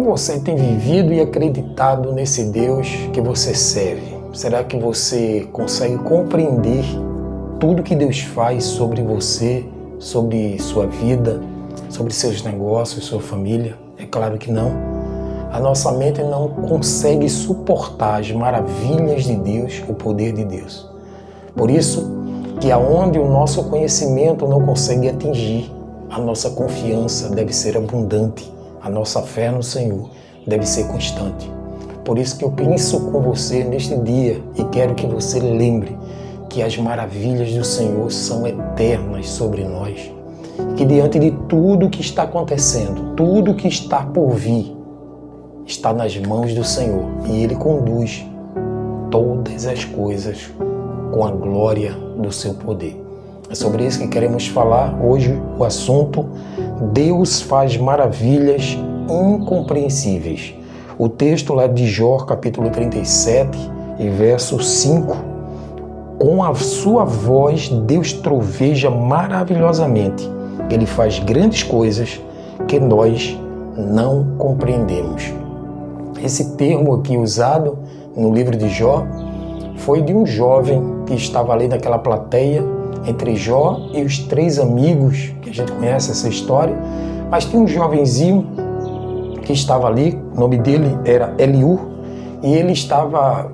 Como você tem vivido e acreditado nesse Deus que você serve? Será que você consegue compreender tudo que Deus faz sobre você, sobre sua vida, sobre seus negócios, sua família? É claro que não. A nossa mente não consegue suportar as maravilhas de Deus, o poder de Deus. Por isso que aonde o nosso conhecimento não consegue atingir, a nossa confiança deve ser abundante, a nossa fé no Senhor deve ser constante. Por isso que eu penso com você neste dia e quero que você lembre que as maravilhas do Senhor são eternas sobre nós. Que diante de tudo que está acontecendo, tudo que está por vir, está nas mãos do Senhor e Ele conduz todas as coisas com a glória do seu poder. É sobre isso que queremos falar hoje, o assunto: Deus faz maravilhas incompreensíveis. O texto lá de Jó, capítulo 37, e verso 5: com a sua voz Deus troveja maravilhosamente. Ele faz grandes coisas que nós não compreendemos. Esse termo aqui usado no livro de Jó foi de um jovem que estava ali naquela plateia entre Jó e os 3 amigos, que a gente conhece essa história, mas tinha um jovenzinho que estava ali, o nome dele era Eliú, e ele estava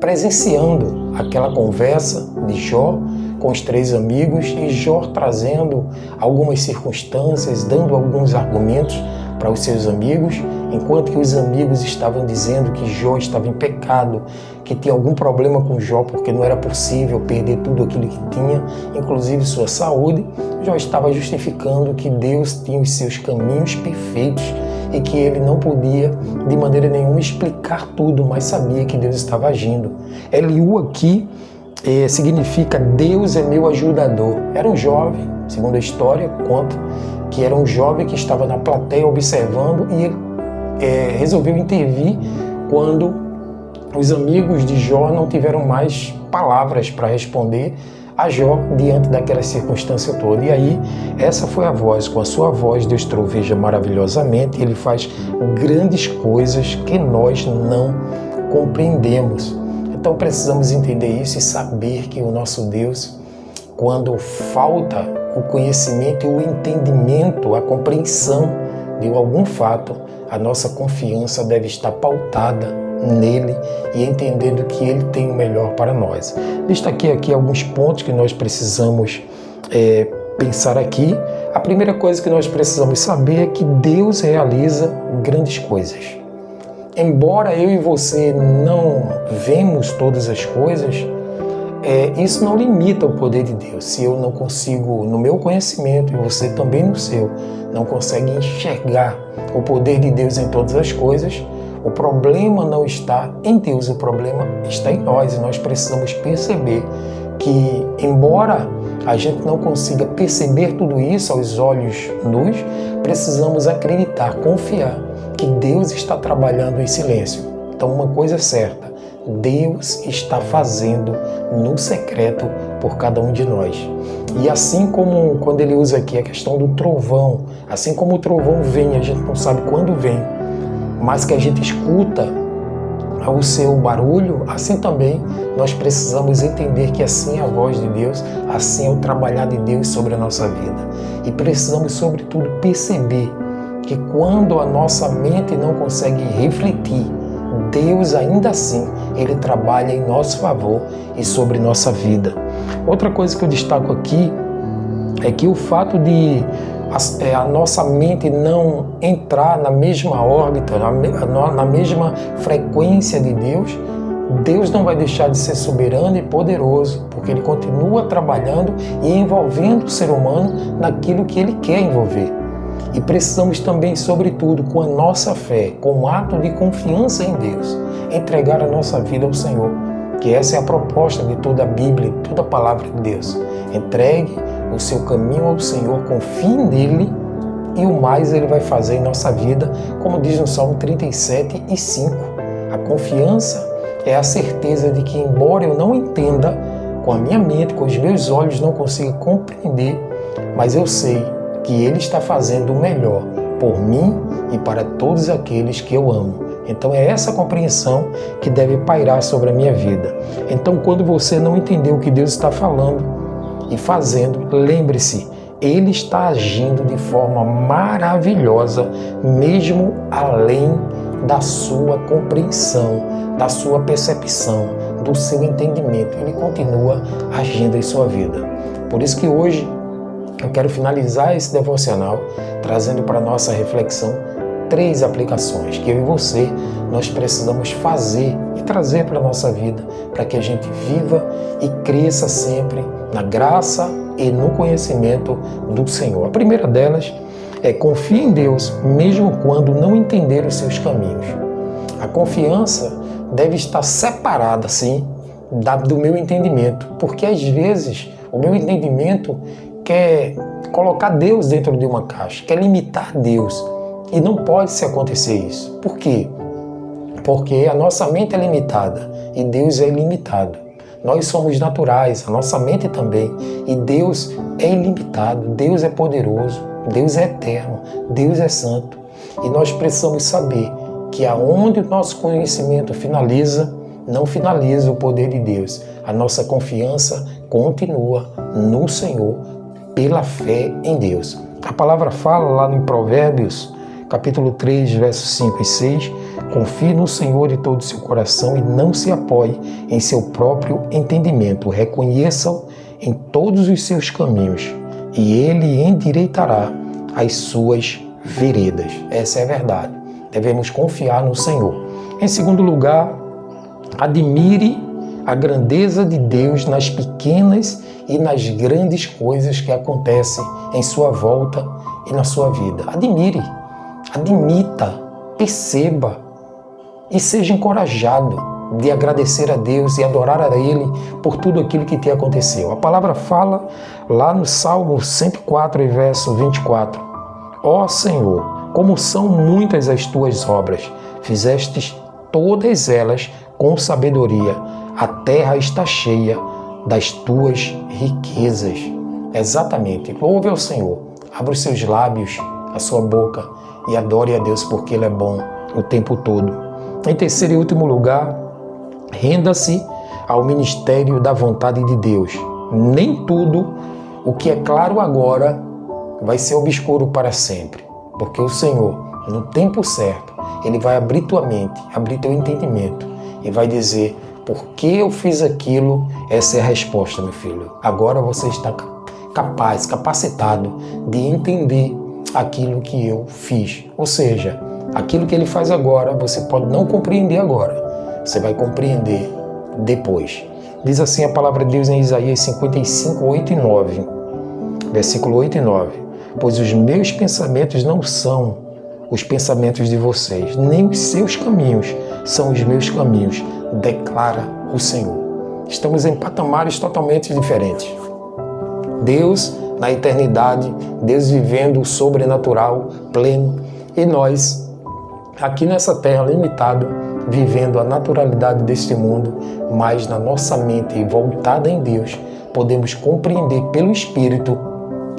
presenciando aquela conversa de Jó com os 3 amigos, e Jó trazendo algumas circunstâncias, dando alguns argumentos para os seus amigos, enquanto que os amigos estavam dizendo que Jó estava em pecado, que tinha algum problema com Jó, porque não era possível perder tudo aquilo que tinha, inclusive sua saúde. Jó estava justificando que Deus tinha os seus caminhos perfeitos e que ele não podia de maneira nenhuma explicar tudo, mas sabia que Deus estava agindo. Eliú aqui significa Deus é meu ajudador. Era um jovem, segundo a história conta, que era um jovem que estava na plateia observando, e ele resolveu intervir quando os amigos de Jó não tiveram mais palavras para responder a Jó diante daquela circunstância toda. E aí, essa foi a voz. Com a sua voz, Deus troveja maravilhosamente. Ele faz grandes coisas que nós não compreendemos. Então, precisamos entender isso e saber que o nosso Deus, quando falta o conhecimento e o entendimento, a compreensão de algum fato, a nossa confiança deve estar pautada nele e entendendo que ele tem o melhor para nós. Destaquei aqui alguns pontos que nós precisamos pensar aqui. A primeira coisa que nós precisamos saber é que Deus realiza grandes coisas. Embora eu e você não vemos todas as coisas, isso não limita o poder de Deus. Se eu não consigo, no meu conhecimento, e você também no seu, não consegue enxergar o poder de Deus em todas as coisas, o problema não está em Deus, o problema está em nós. E nós precisamos perceber que, embora a gente não consiga perceber tudo isso aos olhos nus, precisamos acreditar, confiar que Deus está trabalhando em silêncio. Então, uma coisa é certa: Deus está fazendo no secreto por cada um de nós. E assim como quando ele usa aqui a questão do trovão, assim como o trovão vem, a gente não sabe quando vem, mas que a gente escuta o seu barulho, assim também nós precisamos entender que assim é a voz de Deus, assim é o trabalhar de Deus sobre a nossa vida. E precisamos, sobretudo, perceber que quando a nossa mente não consegue refletir, Deus ainda assim, Ele trabalha em nosso favor e sobre nossa vida. Outra coisa que eu destaco aqui é que o fato de a nossa mente não entrar na mesma órbita, na mesma frequência de Deus, Deus não vai deixar de ser soberano e poderoso, porque Ele continua trabalhando e envolvendo o ser humano naquilo que Ele quer envolver. E precisamos também, sobretudo, com a nossa fé, com um ato de confiança em Deus, entregar a nossa vida ao Senhor, que essa é a proposta de toda a Bíblia, toda a palavra de Deus. Entregue o seu caminho ao Senhor, confie nele, e o mais Ele vai fazer em nossa vida, como diz no Salmo 37 e 5. A confiança é a certeza de que, embora eu não entenda, com a minha mente, com os meus olhos, não consiga compreender, mas eu sei que Ele está fazendo o melhor por mim e para todos aqueles que eu amo. Então é essa compreensão que deve pairar sobre a minha vida. Então, quando você não entendeu o que Deus está falando e fazendo, lembre-se, Ele está agindo de forma maravilhosa, mesmo além da sua compreensão, da sua percepção, do seu entendimento. Ele continua agindo em sua vida. Por isso que hoje eu quero finalizar esse devocional trazendo para a nossa reflexão 3 aplicações que eu e você nós precisamos fazer e trazer para a nossa vida, para que a gente viva e cresça sempre na graça e no conhecimento do Senhor. A primeira delas é: confie em Deus, mesmo quando não entender os seus caminhos. A confiança deve estar separada, sim, do meu entendimento, porque às vezes o meu entendimento quer colocar Deus dentro de uma caixa, quer limitar Deus. E não pode se acontecer isso. Por quê? Porque a nossa mente é limitada e Deus é ilimitado. Nós somos naturais, a nossa mente também. E Deus é ilimitado, Deus é poderoso, Deus é eterno, Deus é santo. E nós precisamos saber que aonde o nosso conhecimento finaliza, não finaliza o poder de Deus. A nossa confiança continua no Senhor pela fé em Deus. A palavra fala lá em Provérbios, capítulo 3, versos 5 e 6, confie no Senhor de todo o seu coração e não se apoie em seu próprio entendimento. Reconheça-o em todos os seus caminhos e ele endireitará as suas veredas. Essa é a verdade. Devemos confiar no Senhor. Em segundo lugar, admire a grandeza de Deus nas pequenas e nas grandes coisas que acontecem em sua volta e na sua vida. Admire. Admita, perceba e seja encorajado de agradecer a Deus e adorar a Ele por tudo aquilo que te aconteceu. A palavra fala lá no Salmo 104, verso 24. Ó Senhor, como são muitas as tuas obras, fizestes todas elas com sabedoria. A terra está cheia das tuas riquezas. Exatamente. Louve ao Senhor. Abra os seus lábios, a sua boca, e adore a Deus porque Ele é bom o tempo todo. Em terceiro e último lugar, renda-se ao ministério da vontade de Deus. Nem tudo o que é claro agora vai ser obscuro para sempre, porque o Senhor, no tempo certo, Ele vai abrir tua mente, abrir teu entendimento e vai dizer: por que eu fiz aquilo? Essa é a resposta, meu filho. Agora você está capacitado de entender aquilo que eu fiz. Ou seja, aquilo que Ele faz agora, você pode não compreender agora. Você vai compreender depois. Diz assim a palavra de Deus em Isaías 55, 8 e 9. Versículo 8 e 9. Pois os meus pensamentos não são os pensamentos de vocês, nem os seus caminhos são os meus caminhos, declara o Senhor. Estamos em patamares totalmente diferentes. Deus na eternidade, Deus vivendo o sobrenatural pleno, e nós aqui nessa terra limitado, vivendo a naturalidade deste mundo, mas na nossa mente voltada em Deus, podemos compreender pelo Espírito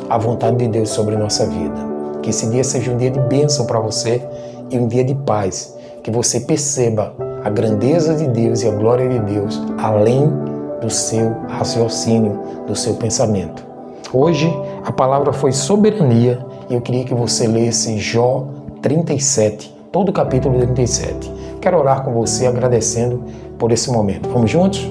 a vontade de Deus sobre nossa vida. Que esse dia seja um dia de bênção para você e um dia de paz, que você perceba a grandeza de Deus e a glória de Deus além do seu raciocínio, do seu pensamento. Hoje a palavra foi soberania e eu queria que você lesse Jó 37, todo o capítulo 37. Quero orar com você agradecendo por esse momento. Vamos juntos?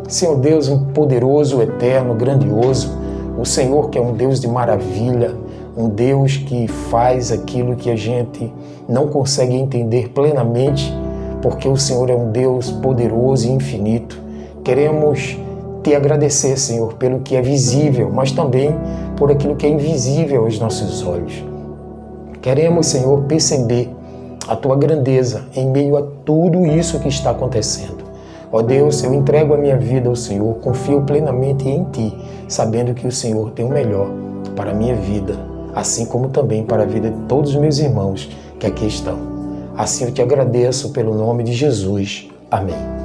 Senhor Deus, um poderoso, eterno, grandioso, o Senhor que é um Deus de maravilha, um Deus que faz aquilo que a gente não consegue entender plenamente, porque o Senhor é um Deus poderoso e infinito. Queremos te agradecer, Senhor, pelo que é visível, mas também por aquilo que é invisível aos nossos olhos. Queremos, Senhor, perceber a tua grandeza em meio a tudo isso que está acontecendo. Ó Deus, eu entrego a minha vida ao Senhor, confio plenamente em Ti, sabendo que o Senhor tem o melhor para a minha vida, assim como também para a vida de todos os meus irmãos que aqui estão. Assim eu te agradeço pelo nome de Jesus. Amém.